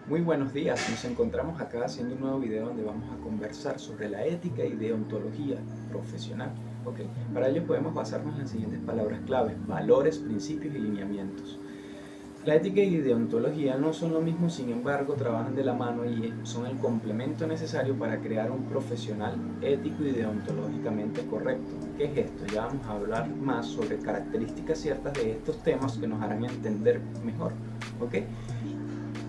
Muy buenos días, nos encontramos acá haciendo un nuevo video donde vamos a conversar sobre la ética y deontología profesional. Ok, para ello podemos basarnos en las siguientes palabras claves: valores, principios y lineamientos. La ética y deontología no son lo mismo, sin embargo, trabajan de la mano y son el complemento necesario para crear un profesional ético y deontológicamente correcto. ¿Qué es esto? Ya vamos a hablar más sobre características ciertas de estos temas que nos harán entender mejor. ¿Ok?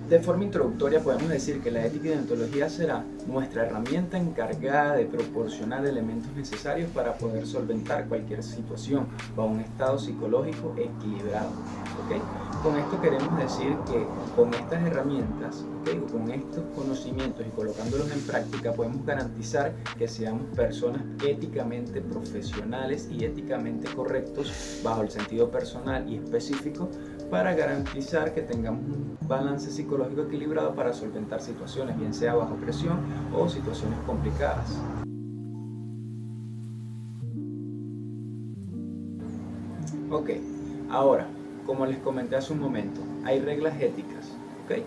De forma introductoria podemos decir que la ética y deontología será nuestra herramienta encargada de proporcionar elementos necesarios para poder solventar cualquier situación bajo un estado psicológico equilibrado. ¿Okay? Con esto queremos decir que con estas herramientas, ¿okay?, con estos conocimientos y colocándolos en práctica, podemos garantizar que seamos personas éticamente profesionales y éticamente correctos bajo el sentido personal y específico, para garantizar que tengamos un balance psicológico equilibrado para solventar situaciones, bien sea bajo presión o situaciones complicadas. Ok, ahora, como les comenté hace un momento, hay reglas éticas, ¿ok?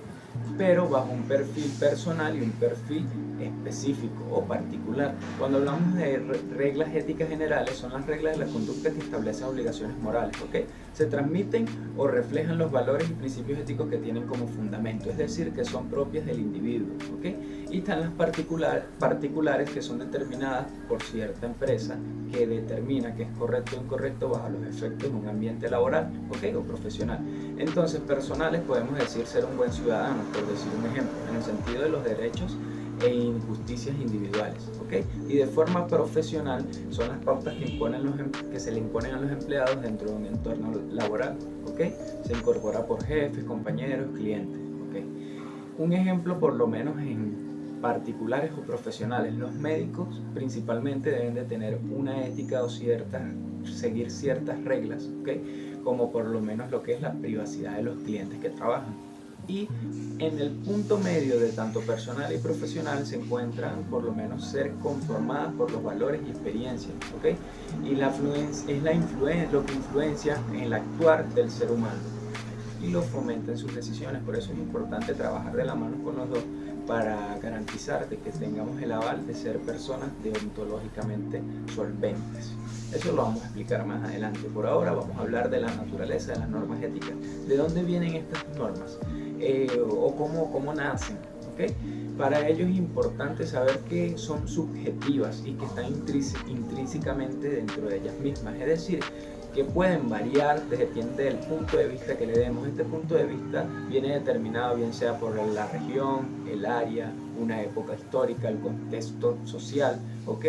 Pero bajo un perfil personal y un perfil específico o particular. Cuando hablamos de reglas éticas generales, son las reglas de la conducta que establecen obligaciones morales, ¿ok? Se transmiten o reflejan los valores y principios éticos que tienen como fundamento, es decir, que son propias del individuo, ¿ok? Y están las particulares, que son determinadas por cierta empresa, que determina que es correcto o incorrecto bajo los efectos de un ambiente laboral, ¿ok?, o profesional. Entonces, personales podemos decir ser un buen ciudadano, por decir un ejemplo, en el sentido de los derechos e injusticias individuales, ¿ok? Y de forma profesional son las pautas que se le imponen a los empleados dentro de un entorno laboral, ¿ok? Se incorpora por jefes, compañeros, clientes, ¿ok? Un ejemplo, por lo menos en particulares o profesionales, los médicos principalmente deben de tener una ética o seguir ciertas reglas, ¿ok?, como por lo menos lo que es la privacidad de los clientes que trabajan. Y en el punto medio de tanto personal y profesional se encuentran por lo menos ser conformadas por los valores y experiencias, ¿ok? Y lo que influencia en el actuar del ser humano y lo fomenta en sus decisiones. Por eso es importante trabajar de la mano con los dos para garantizar de que tengamos el aval de ser personas deontológicamente solventes. Eso lo vamos a explicar más adelante. Por ahora vamos a hablar de la naturaleza de las normas éticas. ¿De dónde vienen estas normas? O cómo nacen. ¿Okay? Para ello es importante saber que son subjetivas y que están intrínsecamente dentro de ellas mismas. Es decir, que pueden variar, depende del punto de vista que le demos. Este punto de vista viene determinado bien sea por la región, el área, una época histórica, el contexto social, ¿ok?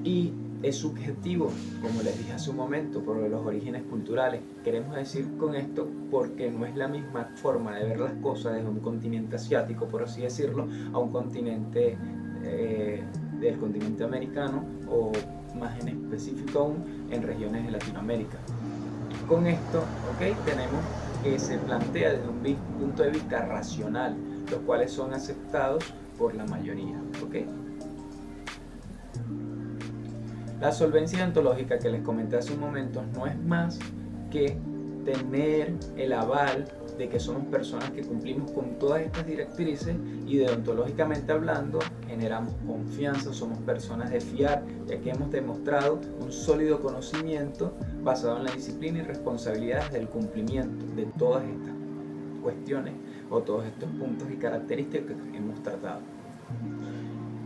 Y es subjetivo, como les dije hace un momento, por los orígenes culturales. Queremos decir con esto porque no es la misma forma de ver las cosas desde un continente asiático, por así decirlo, a un continente del continente americano, o más en específico aún en regiones de Latinoamérica. Con esto, ¿okay?, tenemos que se plantea desde un punto de vista racional, los cuales son aceptados por la mayoría. ¿Okay? La solvencia deontológica que les comenté hace un momento no es más que tener el aval de que somos personas que cumplimos con todas estas directrices y deontológicamente hablando generamos confianza, somos personas de fiar, ya que hemos demostrado un sólido conocimiento basado en la disciplina y responsabilidades del cumplimiento de todas estas cuestiones o todos estos puntos y características que hemos tratado.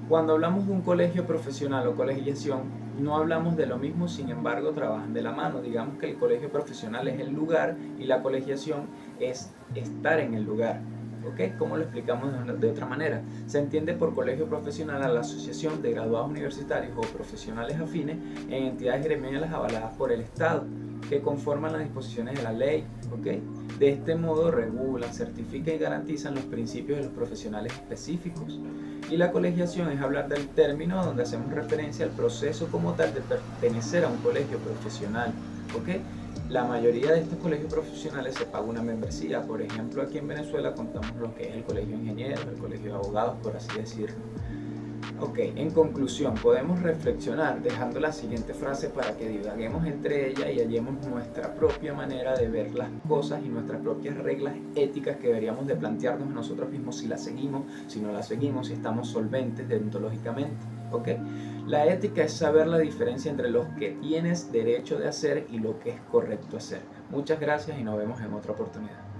Cuando hablamos de un colegio profesional o colegiación, no hablamos de lo mismo, sin embargo trabajan de la mano. Digamos que el colegio profesional es el lugar y la colegiación es estar en el lugar. ¿Ok? ¿Cómo lo explicamos de otra manera? Se entiende por colegio profesional a la asociación de graduados universitarios o profesionales afines en entidades gremiales avaladas por el Estado, que conforman las disposiciones de la ley. ¿Ok? De este modo regulan, certifican y garantizan los principios de los profesionales específicos. Y la colegiación es hablar del término donde hacemos referencia al proceso como tal de pertenecer a un colegio profesional. ¿Ok? La mayoría de estos colegios profesionales se paga una membresía. Por ejemplo, aquí en Venezuela contamos lo que es el colegio de ingenieros, el colegio de abogados, por así decirlo. Ok, en conclusión, podemos reflexionar dejando la siguiente frase para que divaguemos entre ella y hallemos nuestra propia manera de ver las cosas y nuestras propias reglas éticas que deberíamos de plantearnos nosotros mismos si las seguimos, si no las seguimos, si estamos solventes deontológicamente. ¿Ok? La ética es saber la diferencia entre lo que tienes derecho de hacer y lo que es correcto hacer. Muchas gracias y nos vemos en otra oportunidad.